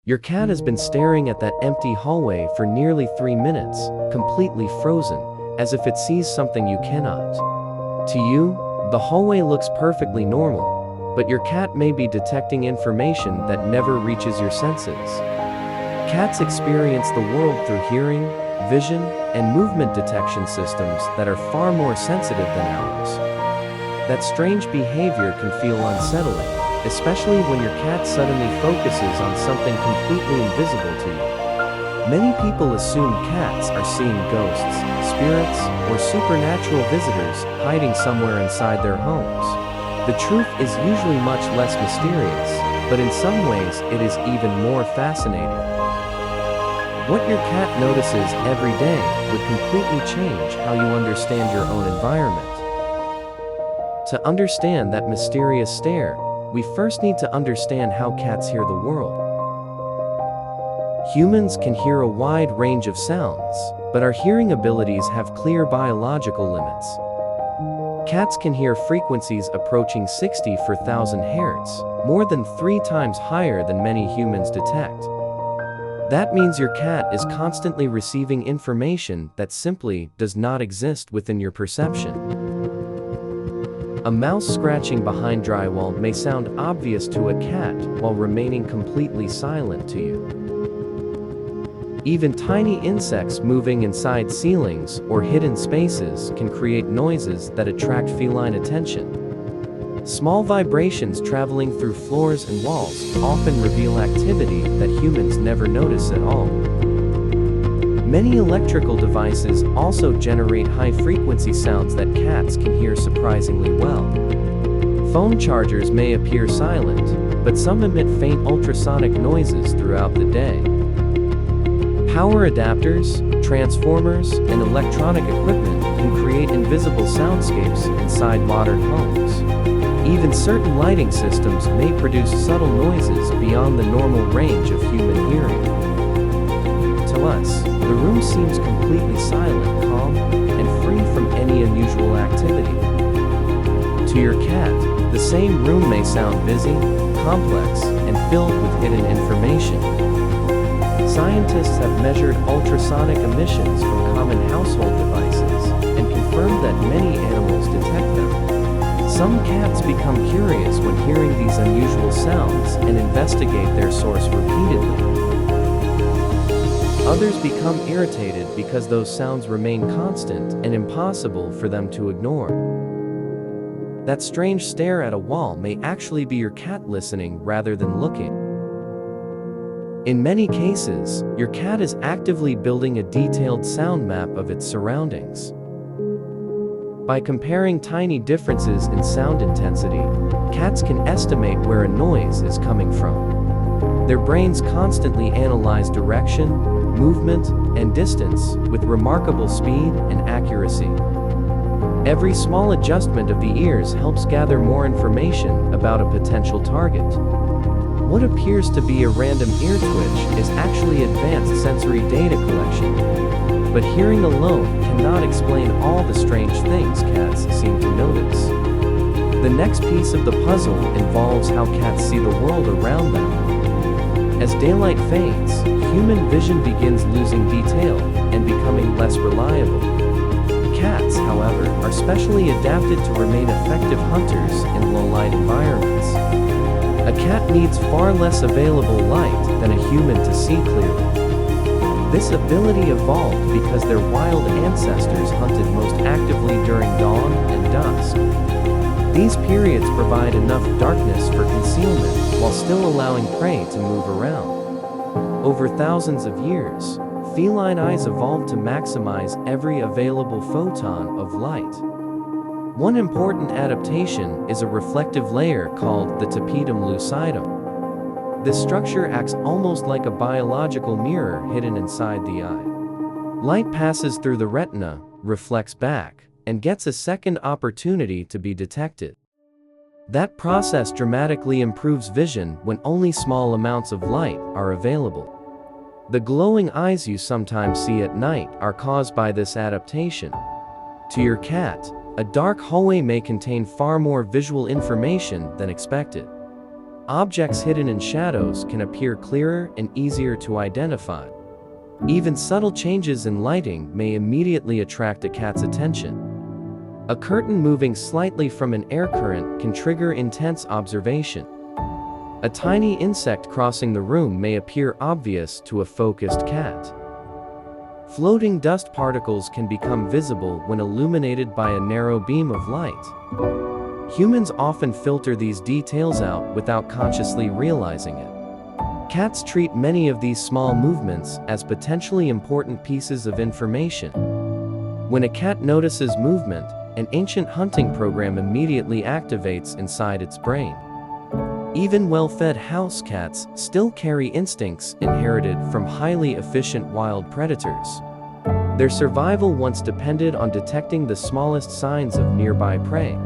Your cat has been staring at that empty hallway for nearly 3 minutes, completely frozen, as if it sees something you cannot. To you, the hallway looks perfectly normal, but your cat may be detecting information that never reaches your senses. Cats experience the world through hearing, vision, and movement detection systems that are far more sensitive than ours. That strange behavior can feel unsettling, especially when your cat suddenly focuses on something completely invisible to you. Many people assume cats are seeing ghosts, spirits, or supernatural visitors hiding somewhere inside their homes. The truth is usually much less mysterious, but in some ways it is even more fascinating. What your cat notices every day would completely change how you understand your own environment. To understand that mysterious stare, we first need to understand how cats hear the world. Humans can hear a wide range of sounds, but our hearing abilities have clear biological limits. Cats can hear frequencies approaching 60 per thousand hertz, more than 3 times higher than many humans detect. That means your cat is constantly receiving information that simply does not exist within your perception. A mouse scratching behind drywall may sound obvious to a cat while remaining completely silent to you. Even tiny insects moving inside ceilings or hidden spaces can create noises that attract feline attention. Small vibrations traveling through floors and walls often reveal activity that humans never notice at all. Many electrical devices also generate high-frequency sounds that cats can hear surprisingly well. Phone chargers may appear silent, but some emit faint ultrasonic noises throughout the day. Power adapters, transformers, and electronic equipment can create invisible soundscapes inside modern homes. Even certain lighting systems may produce subtle noises beyond the normal range of human hearing. To us, the room seems completely silent, calm, and free from any unusual activity. To your cat, the same room may sound busy, complex, and filled with hidden information. Scientists have measured ultrasonic emissions from common household devices and confirmed that many animals detect them. Some cats become curious when hearing these unusual sounds and investigate their source repeatedly. Others become irritated because those sounds remain constant and impossible for them to ignore. That strange stare at a wall may actually be your cat listening rather than looking. In many cases, your cat is actively building a detailed sound map of its surroundings. By comparing tiny differences in sound intensity, cats can estimate where a noise is coming from. Their brains constantly analyze direction, movement, and distance with remarkable speed and accuracy. Every small adjustment of the ears helps gather more information about a potential target. What appears to be a random ear twitch is actually advanced sensory data collection. But hearing alone cannot explain all the strange things cats seem to notice. The next piece of the puzzle involves how cats see the world around them. As daylight fades, human vision begins losing detail and becoming less reliable. Cats, however, are specially adapted to remain effective hunters in low-light environments. A cat needs far less available light than a human to see clearly. This ability evolved because their wild ancestors hunted most actively during dawn and dusk. These periods provide enough darkness for concealment while still allowing prey to move around. Over thousands of years, feline eyes evolved to maximize every available photon of light. One important adaptation is a reflective layer called the tapetum lucidum. This structure acts almost like a biological mirror hidden inside the eye. Light passes through the retina, reflects back, and gets a second opportunity to be detected. That process dramatically improves vision when only small amounts of light are available. The glowing eyes you sometimes see at night are caused by this adaptation. To your cat, a dark hallway may contain far more visual information than expected. Objects hidden in shadows can appear clearer and easier to identify. Even subtle changes in lighting may immediately attract a cat's attention. A curtain moving slightly from an air current can trigger intense observation. A tiny insect crossing the room may appear obvious to a focused cat. Floating dust particles can become visible when illuminated by a narrow beam of light. Humans often filter these details out without consciously realizing it. Cats treat many of these small movements as potentially important pieces of information. When a cat notices movement, an ancient hunting program immediately activates inside its brain. Even well-fed house cats still carry instincts inherited from highly efficient wild predators. Their survival once depended on detecting the smallest signs of nearby prey.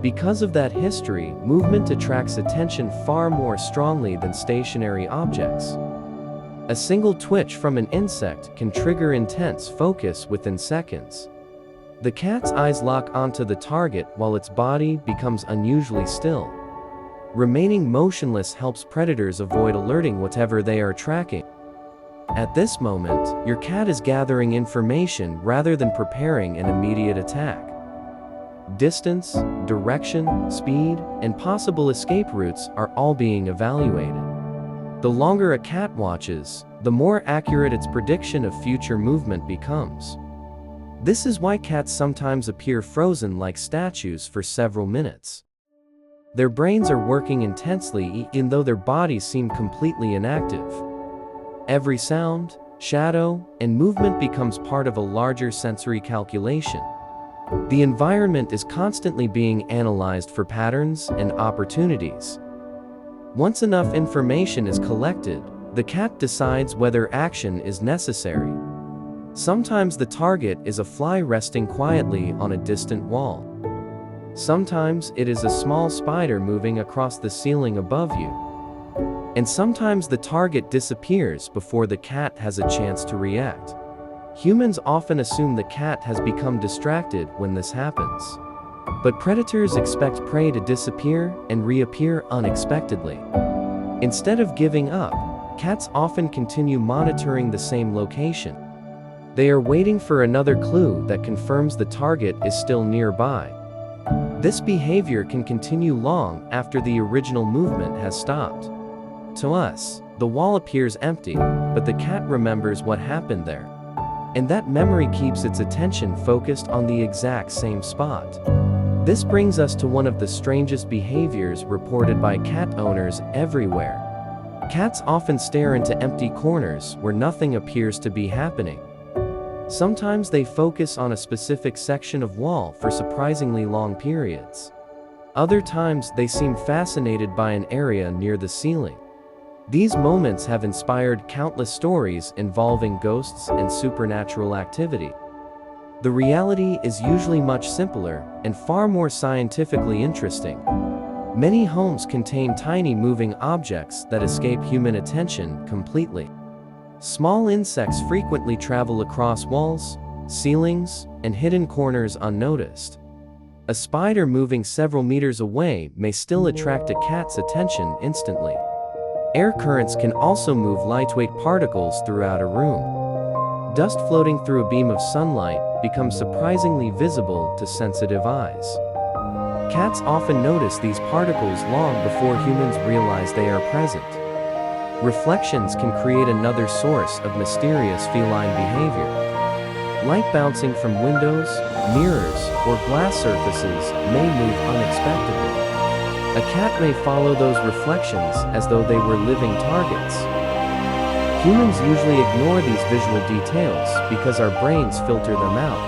Because of that history, movement attracts attention far more strongly than stationary objects. A single twitch from an insect can trigger intense focus within seconds. The cat's eyes lock onto the target while its body becomes unusually still. Remaining motionless helps predators avoid alerting whatever they are tracking. At this moment, your cat is gathering information rather than preparing an immediate attack. Distance, direction, speed, and possible escape routes are all being evaluated. The longer a cat watches, the more accurate its prediction of future movement becomes. This is why cats sometimes appear frozen like statues for several minutes. Their brains are working intensely even though their bodies seem completely inactive. Every sound, shadow, and movement becomes part of a larger sensory calculation. The environment is constantly being analyzed for patterns and opportunities. Once enough information is collected, the cat decides whether action is necessary. Sometimes the target is a fly resting quietly on a distant wall. Sometimes it is a small spider moving across the ceiling above you. And sometimes the target disappears before the cat has a chance to react. Humans often assume the cat has become distracted when this happens. But predators expect prey to disappear and reappear unexpectedly. Instead of giving up, cats often continue monitoring the same location. They are waiting for another clue that confirms the target is still nearby. This behavior can continue long after the original movement has stopped. To us, the wall appears empty, but the cat remembers what happened there. And that memory keeps its attention focused on the exact same spot. This brings us to one of the strangest behaviors reported by cat owners everywhere. Cats often stare into empty corners where nothing appears to be happening. Sometimes they focus on a specific section of wall for surprisingly long periods. Other times they seem fascinated by an area near the ceiling. These moments have inspired countless stories involving ghosts and supernatural activity. The reality is usually much simpler and far more scientifically interesting. Many homes contain tiny moving objects that escape human attention completely. Small insects frequently travel across walls, ceilings, and hidden corners unnoticed. A spider moving several meters away may still attract a cat's attention instantly. Air currents can also move lightweight particles throughout a room. Dust floating through a beam of sunlight becomes surprisingly visible to sensitive eyes. Cats often notice these particles long before humans realize they are present. Reflections can create another source of mysterious feline behavior. Light bouncing from windows, mirrors, or glass surfaces may move unexpectedly. A cat may follow those reflections as though they were living targets. Humans usually ignore these visual details because our brains filter them out.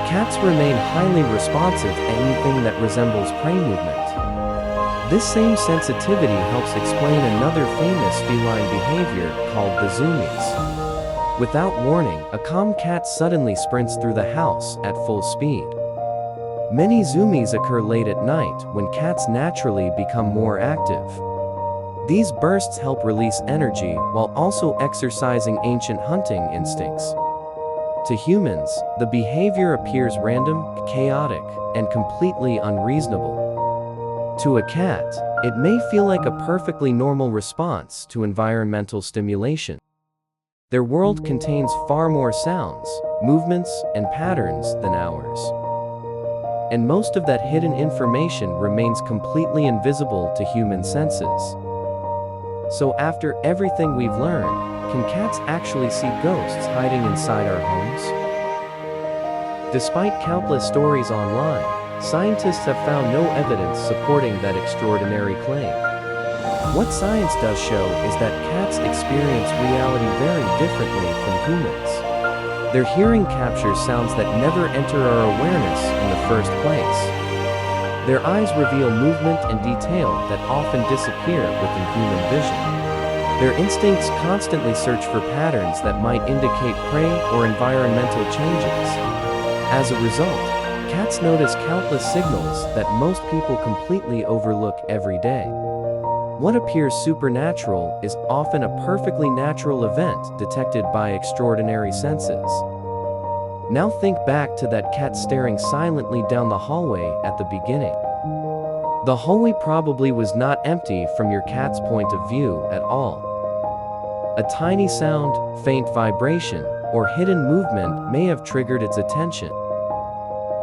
Cats remain highly responsive to anything that resembles prey movement. This same sensitivity helps explain another famous feline behavior called the zoomies. Without warning, a calm cat suddenly sprints through the house at full speed. Many zoomies occur late at night when cats naturally become more active. These bursts help release energy while also exercising ancient hunting instincts. To humans, the behavior appears random, chaotic, and completely unreasonable. To a cat, It may feel like a perfectly normal response to environmental stimulation. Their world contains far more sounds, movements, and patterns than ours. And most of that hidden information remains completely invisible to human senses. So after everything we've learned, can cats actually see ghosts hiding inside our homes? Despite countless stories online, scientists have found no evidence supporting that extraordinary claim. What science does show is that cats experience reality very differently from humans. Their hearing captures sounds that never enter our awareness in the first place. Their eyes reveal movement and detail that often disappear within human vision. Their instincts constantly search for patterns that might indicate prey or environmental changes. As a result, cats notice countless signals that most people completely overlook every day. What appears supernatural is often a perfectly natural event detected by extraordinary senses. Now think back to that cat staring silently down the hallway at the beginning. The hallway probably was not empty from your cat's point of view at all. A tiny sound, faint vibration, or hidden movement may have triggered its attention.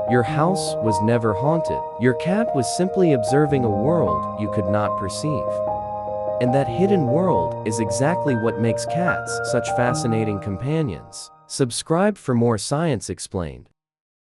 Your house was never haunted. Your cat was simply observing a world you could not perceive. And that hidden world is exactly what makes cats such fascinating companions. Subscribe for more Science Explained.